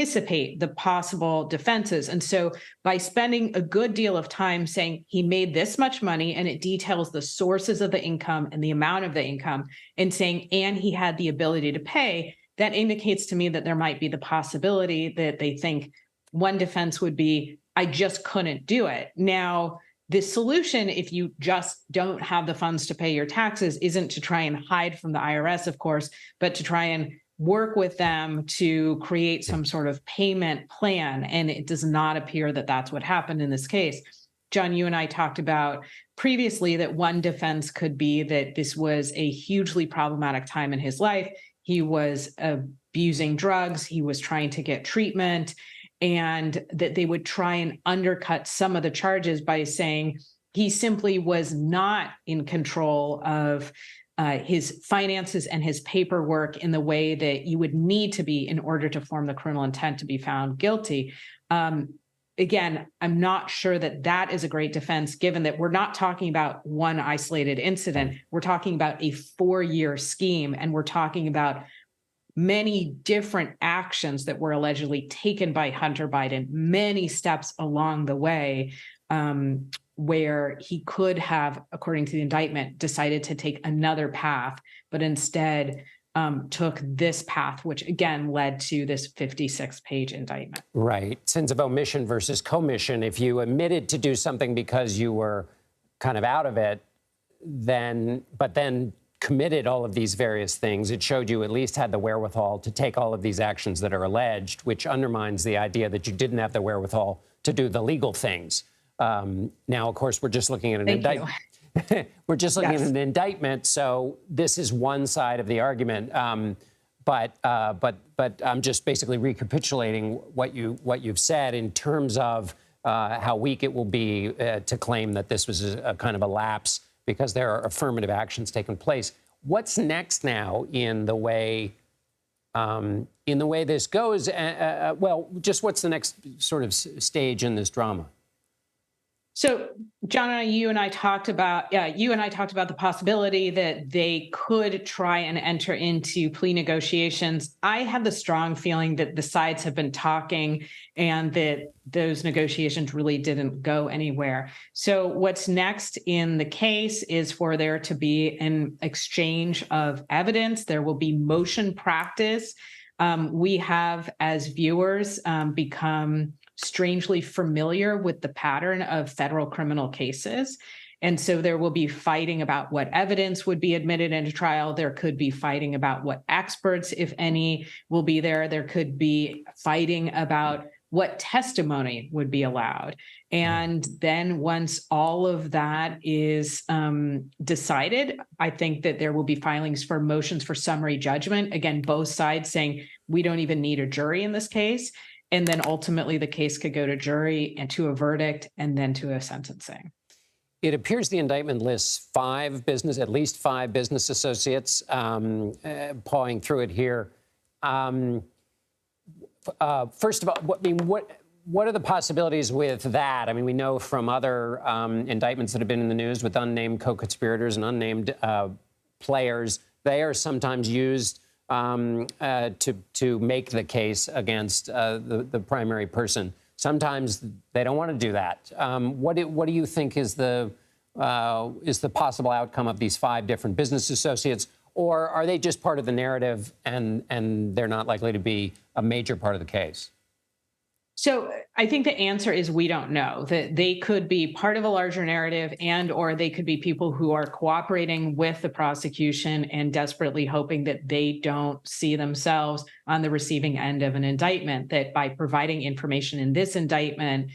anticipate the possible defenses. And so by spending a good deal of time saying he made this much money, and it details the sources of the income and the amount of the income, and saying, and he had the ability to pay, that indicates to me that there might be the possibility that they think one defense would be, I just couldn't do it. Now, the solution, if you just don't have the funds to pay your taxes, isn't to try and hide from the IRS, of course, but to try and work with them to create some sort of payment plan. And it does not appear that that's what happened in this case. John, you and I talked about previously that one defense could be that this was a hugely problematic time in his life. He was abusing drugs. He was trying to get treatment, and that they would try and undercut some of the charges by saying he simply was not in control of his finances and his paperwork in the way that you would need to be in order to form the criminal intent to be found guilty. Again, I'm not sure that that is a great defense, given that we're not talking about one isolated incident. We're talking about a 4-year scheme, and we're talking about many different actions that were allegedly taken by Hunter Biden, many steps along the way, where he could have, according to the indictment, decided to take another path, but instead took this path, which again led to this 56-page indictment. Right. Sins of omission versus commission. If you admitted to do something because you were kind of out of it, then committed all of these various things, it showed you at least had the wherewithal to take all of these actions that are alleged, which undermines the idea that you didn't have the wherewithal to do the legal things. Now, of course, we're just looking at an indictment. We're just looking at an indictment, so this is one side of the argument. But I'm just basically recapitulating what you've said in terms of how weak it will be to claim that this was a kind of a lapse because there are affirmative actions taking place. What's next now in the way this goes? Well, just what's the next sort of stage in this drama? So, John, you and I talked about the possibility that they could try and enter into plea negotiations. I have the strong feeling that the sides have been talking and that those negotiations really didn't go anywhere. So what's next in the case is for there to be an exchange of evidence. There will be motion practice. We have, as viewers, become strangely familiar with the pattern of federal criminal cases. And so there will be fighting about what evidence would be admitted into trial. There could be fighting about what experts, if any, will be there. There could be fighting about what testimony would be allowed. And then once all of that is decided, I think that there will be filings for motions for summary judgment. Again, both sides saying we don't even need a jury in this case. And then ultimately the case could go to jury and to a verdict and then to a sentencing. It appears the indictment lists at least five business associates. Pawing through it here. First of all, what are the possibilities with that? I mean, we know from other indictments that have been in the news with unnamed co-conspirators and unnamed players, they are sometimes used to make the case against the primary person. Sometimes they don't want to do that. What do you think is the possible outcome of these five different business associates, or are they just part of the narrative and they're not likely to be a major part of the case? So I think the answer is we don't know. That they could be part of a larger narrative or they could be people who are cooperating with the prosecution and desperately hoping that they don't see themselves on the receiving end of an indictment, that by providing information in this indictment,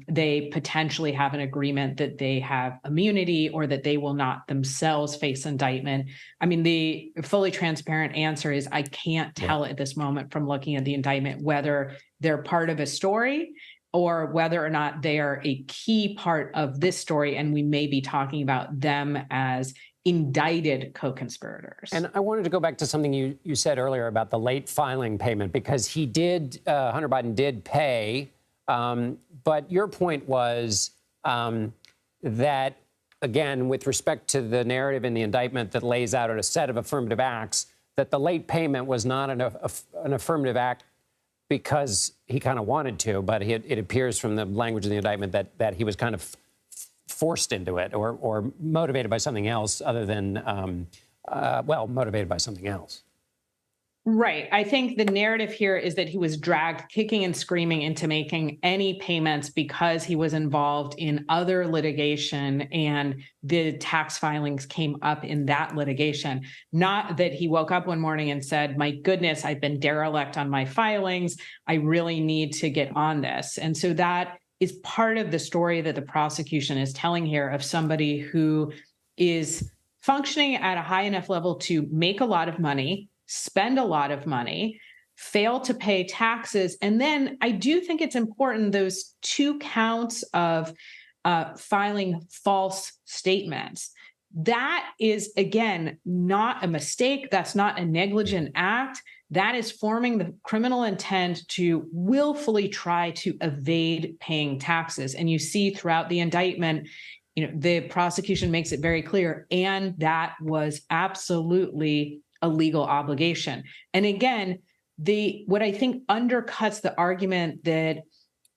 they potentially have an agreement that they have immunity or that they will not themselves face indictment. I mean, the fully transparent answer is I can't tell at this moment from looking at the indictment whether they're part of a story or whether or not they are a key part of this story, and we may be talking about them as indicted co-conspirators. And I wanted to go back to something you said earlier about the late filing payment, because Hunter Biden did pay, but your point was that, again, with respect to the narrative in the indictment that lays out a set of affirmative acts, that the late payment was not an affirmative act because he kind of wanted to, but it appears from the language of the indictment that he was kind of forced into it or motivated by something else other than, motivated by something else. Right. I think the narrative here is that he was dragged kicking and screaming into making any payments because he was involved in other litigation and the tax filings came up in that litigation. Not that he woke up one morning and said, my goodness, I've been derelict on my filings. I really need to get on this. And so that is part of the story that the prosecution is telling here of somebody who is functioning at a high enough level to make a lot of money, spend a lot of money, fail to pay taxes. And then I do think it's important, those 2 counts of filing false statements. That is, again, not a mistake. That's not a negligent act. That is forming the criminal intent to willfully try to evade paying taxes. And you see throughout the indictment, the prosecution makes it very clear, and that was absolutely a legal obligation. And again, what I think undercuts the argument that,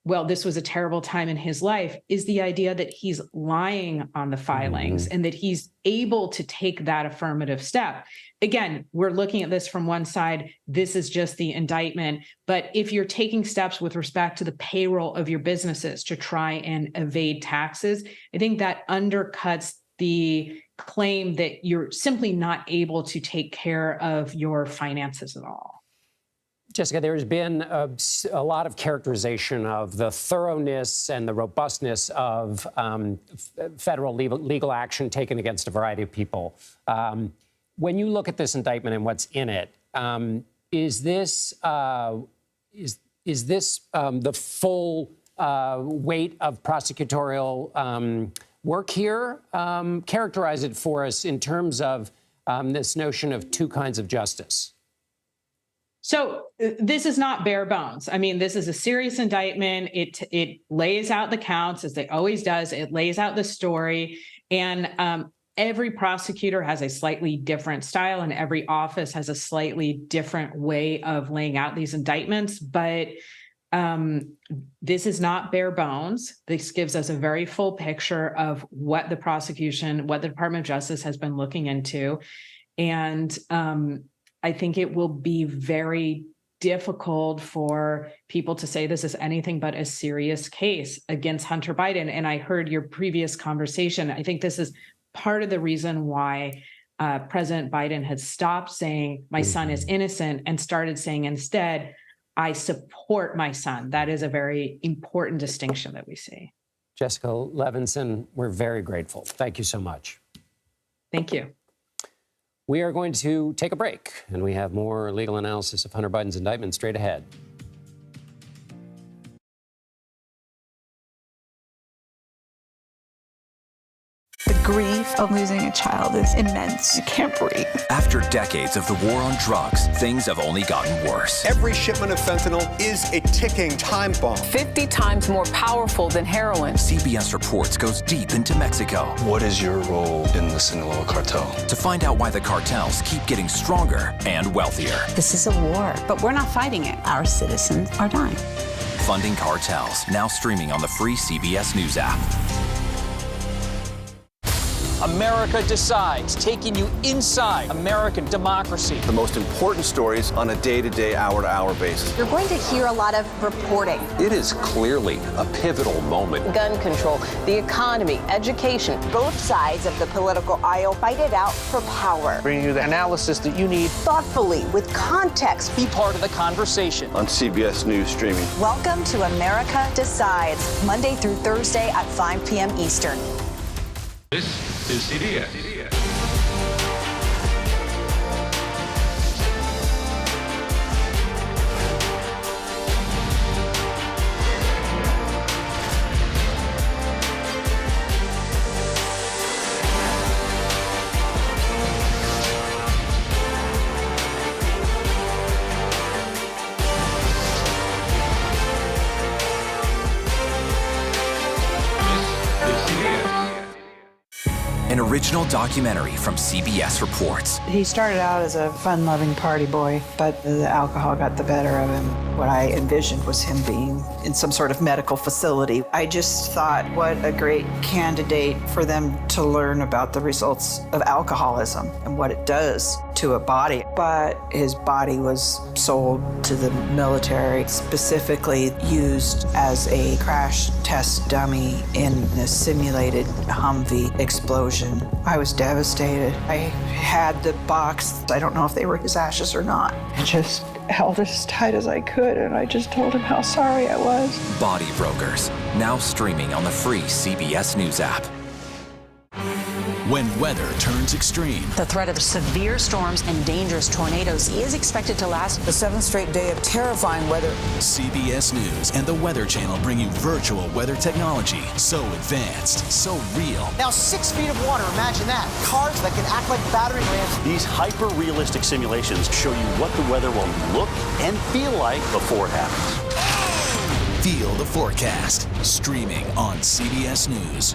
well, this was a terrible time in his life is the idea that he's lying on the filings and that he's able to take that affirmative step. Again, we're looking at this from one side. This is just the indictment. But if you're taking steps with respect to the payroll of your businesses to try and evade taxes, I think that undercuts the claim that you're simply not able to take care of your finances at all. Jessica, there's been a lot of characterization of the thoroughness and the robustness of federal legal action taken against a variety of people. When you look at this indictment and what's in it, is this the full weight of prosecutorial work here? Characterize it for us in terms of this notion of 2 kinds of justice. So this is not bare bones. I mean, this is a serious indictment. It lays out the counts, as it always does. It lays out the story. And every prosecutor has a slightly different style, and every office has a slightly different way of laying out these indictments. But this is not bare bones. This gives us a very full picture of what the prosecution, what the Department of Justice has been looking into. And I think it will be very difficult for people to say this is anything but a serious case against Hunter Biden. And I heard your previous conversation. I think this is part of the reason why President Biden had stopped saying my son is innocent and started saying instead, I support my son. That is a very important distinction that we see. Jessica Levinson, we're very grateful. Thank you so much. Thank you. We are going to take a break, and we have more legal analysis of Hunter Biden's indictment straight ahead. The grief of losing a child is immense. You can't breathe. After decades of the war on drugs, things have only gotten worse. Every shipment of fentanyl is a ticking time bomb. 50 times more powerful than heroin. CBS Reports goes deep into Mexico. What is your role in the Sinaloa cartel? To find out why the cartels keep getting stronger and wealthier. This is a war, but we're not fighting it. Our citizens are dying. Funding Cartels, now streaming on the free CBS News app. America Decides, taking you inside American democracy. The most important stories on a day-to-day, hour-to-hour basis. You're going to hear a lot of reporting. It is clearly a pivotal moment. Gun control, the economy, education. Both sides of the political aisle fight it out for power. Bringing you the analysis that you need. Thoughtfully, with context. Be part of the conversation. On CBS News Streaming. Welcome to America Decides, Monday through Thursday at 5 p.m. Eastern. This is CBS. In a original documentary from CBS reports. He started out as a fun-loving party boy, but the alcohol got the better of him. What I envisioned was him being in some sort of medical facility. I just thought, what a great candidate for them to learn about the results of alcoholism and what it does to a body. But his body was sold to the military, specifically used as a crash test dummy in a simulated Humvee explosion. I was devastated. I had the box. I don't know if they were his ashes or not. I just held it as tight as I could, and I just told him how sorry I was. Body Brokers, now streaming on the free CBS News app. When weather turns extreme. The threat of severe storms and dangerous tornadoes is expected to last. The 7th straight day of terrifying weather. CBS News and the Weather Channel bring you virtual weather technology. So advanced, so real. Now 6 feet of water, imagine that. Cars that can act like battering rams. These hyper-realistic simulations show you what the weather will look and feel like before it happens. Feel the forecast. Streaming on CBS News.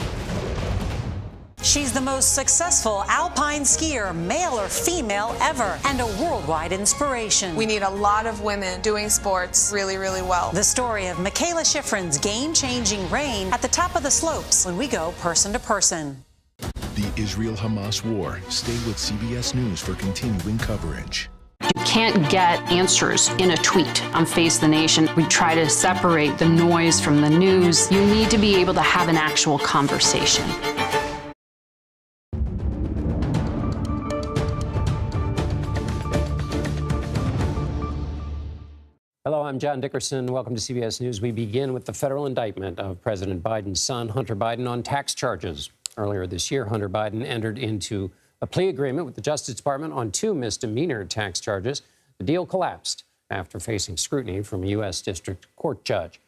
She's the most successful alpine skier, male or female, ever, and a worldwide inspiration. We need a lot of women doing sports really, really well. The story of Michaela Schifrin's game-changing reign at the top of the slopes when we go person to person. The Israel-Hamas war. Stay with CBS News for continuing coverage. You can't get answers in a tweet on Face the Nation. We try to separate the noise from the news. You need to be able to have an actual conversation. Hello, I'm John Dickerson. Welcome to CBS News. We begin with the federal indictment of President Biden's son, Hunter Biden, on tax charges. Earlier this year, Hunter Biden entered into a plea agreement with the Justice Department on 2 misdemeanor tax charges. The deal collapsed after facing scrutiny from a U.S. District Court judge.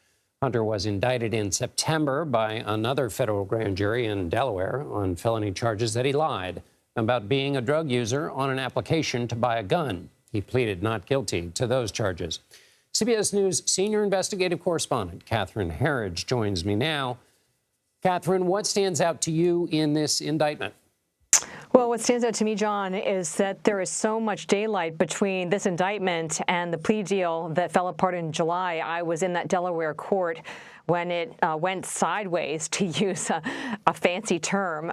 Hunter was indicted in September by another federal grand jury in Delaware on felony charges that he lied about being a drug user on an application to buy a gun. He pleaded not guilty to those charges. CBS News senior investigative correspondent Catherine Herridge joins me now. Catherine, what stands out to you in this indictment? Well, what stands out to me, John, is that there is so much daylight between this indictment and the plea deal that fell apart in July. I was in that Delaware court when it went sideways, to use a fancy term.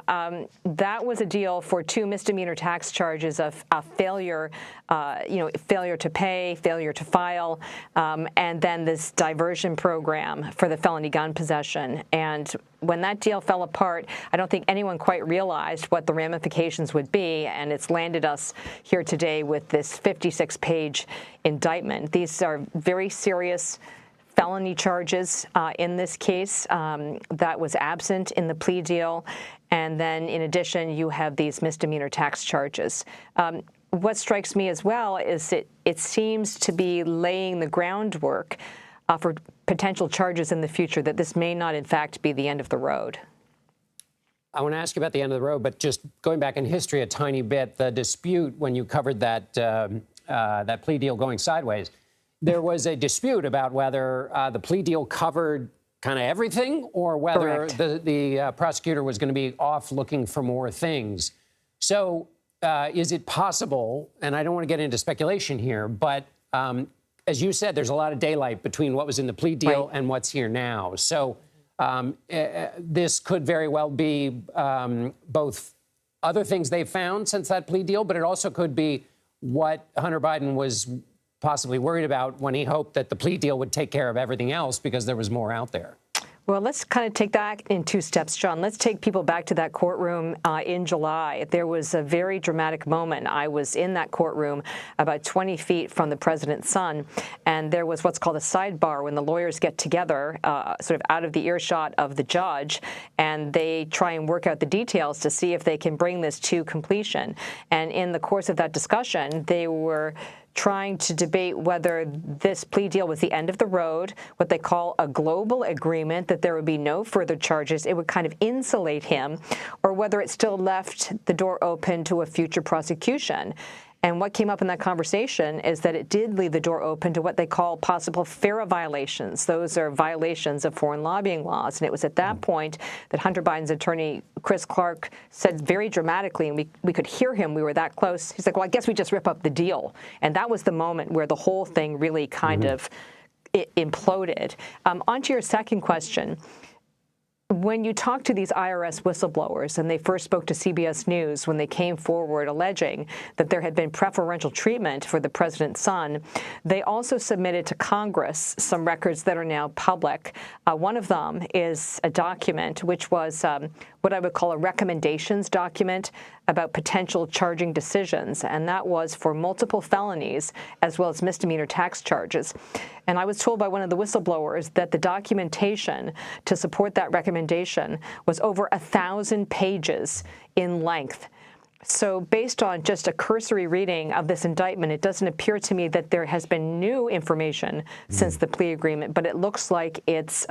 That was a deal for 2 misdemeanor tax charges of failure, failure to pay, failure to file, and then this diversion program for the felony gun possession. And when that deal fell apart, I don't think anyone quite realized what the ramifications would be, and it's landed us here today with this 56-page indictment. These are very serious felony charges in this case that was absent in the plea deal. And then in addition, you have these misdemeanor tax charges. What strikes me as well is it seems to be laying the groundwork for potential charges in the future, that this may not, in fact, be the end of the road. I want to ask you about the end of the road, but just going back in history a tiny bit, the dispute when you covered that that plea deal going sideways, there was a dispute about whether the plea deal covered kind of everything or whether the prosecutor was going to be off looking for more things. So is it possible, and I don't want to get into speculation here, but as you said, there's a lot of daylight between what was in the plea deal and what's here now. So this could very well be both other things they've found since that plea deal, but it also could be what Hunter Biden was possibly worried about when he hoped that the plea deal would take care of everything else because there was more out there. Well, let's kind of take that in 2 steps, John. Let's take people back to that courtroom in July. There was a very dramatic moment. I was in that courtroom about 20 feet from the president's son, and there was what's called a sidebar when the lawyers get together, sort of out of the earshot of the judge, and they try and work out the details to see if they can bring this to completion. And in the course of that discussion, they were trying to debate whether this plea deal was the end of the road, what they call a global agreement, that there would be no further charges, it would kind of insulate him, or whether it still left the door open to a future prosecution. And what came up in that conversation is that it did leave the door open to what they call possible FARA violations. Those are violations of foreign lobbying laws. And it was at that point that Hunter Biden's attorney, Chris Clark, said very dramatically, and we could hear him, we were that close. He's like, well, I guess we just rip up the deal. And that was the moment where the whole thing really kind of imploded. On to your second question. When you talk to these IRS whistleblowers, and they first spoke to CBS News when they came forward alleging that there had been preferential treatment for the president's son, they also submitted to Congress some records that are now public. One of them is a document which was what I would call a recommendations document about potential charging decisions, and that was for multiple felonies as well as misdemeanor tax charges. And I was told by one of the whistleblowers that the documentation to support that recommendation was over 1,000 pages in length. So based on just a cursory reading of this indictment, it doesn't appear to me that there has been new information since the plea agreement, but it looks like it's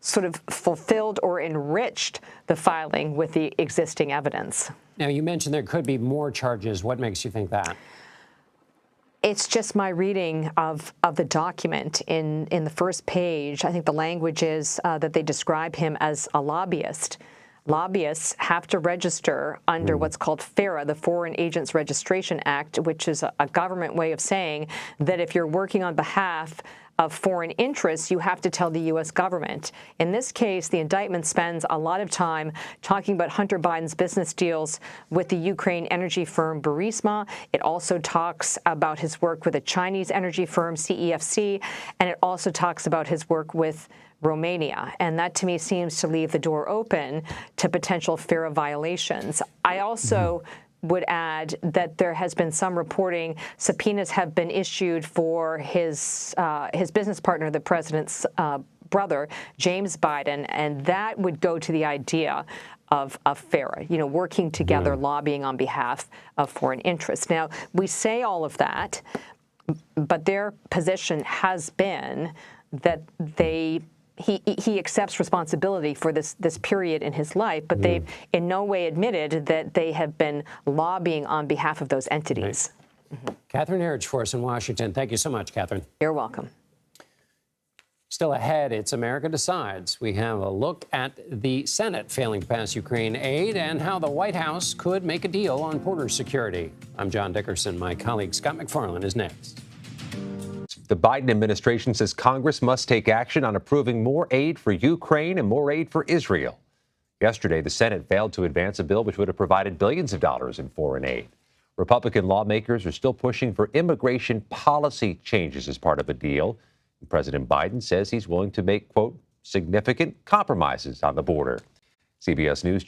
sort of fulfilled or enriched the filing with the existing evidence. Now, you mentioned there could be more charges. What makes you think that? It's just my reading of the document. In the first page, I think the language is that they describe him as a lobbyist. Lobbyists have to register under what's called FARA, the Foreign Agents Registration Act, which is a government way of saying that if you're working on behalf of foreign interests, you have to tell the U.S. government. In this case, the indictment spends a lot of time talking about Hunter Biden's business deals with the Ukraine energy firm Burisma. It also talks about his work with a Chinese energy firm, CEFC, and it also talks about his work with Romania. And that, to me, seems to leave the door open to potential FARA violations. I also would add that there has been some reporting subpoenas have been issued for his business partner, the president's brother, James Biden, and that would go to the idea of FARA, working together, lobbying on behalf of foreign interests. Now, we say all of that, but their position has been that he accepts responsibility for this period in his life, but they've in no way admitted that they have been lobbying on behalf of those entities. Catherine Herridge for us in Washington. Thank you so much, Catherine. You're welcome. Still ahead, it's America Decides. We have a look at the Senate failing to pass Ukraine aid and how the White House could make a deal on border security. I'm John Dickerson. My colleague Scott McFarland is next. The Biden administration says Congress must take action on approving more aid for Ukraine and more aid for Israel. Yesterday, the Senate failed to advance a bill which would have provided billions of dollars in foreign aid. Republican lawmakers are still pushing for immigration policy changes as part of a deal. President Biden says he's willing to make, quote, significant compromises on the border. CBS News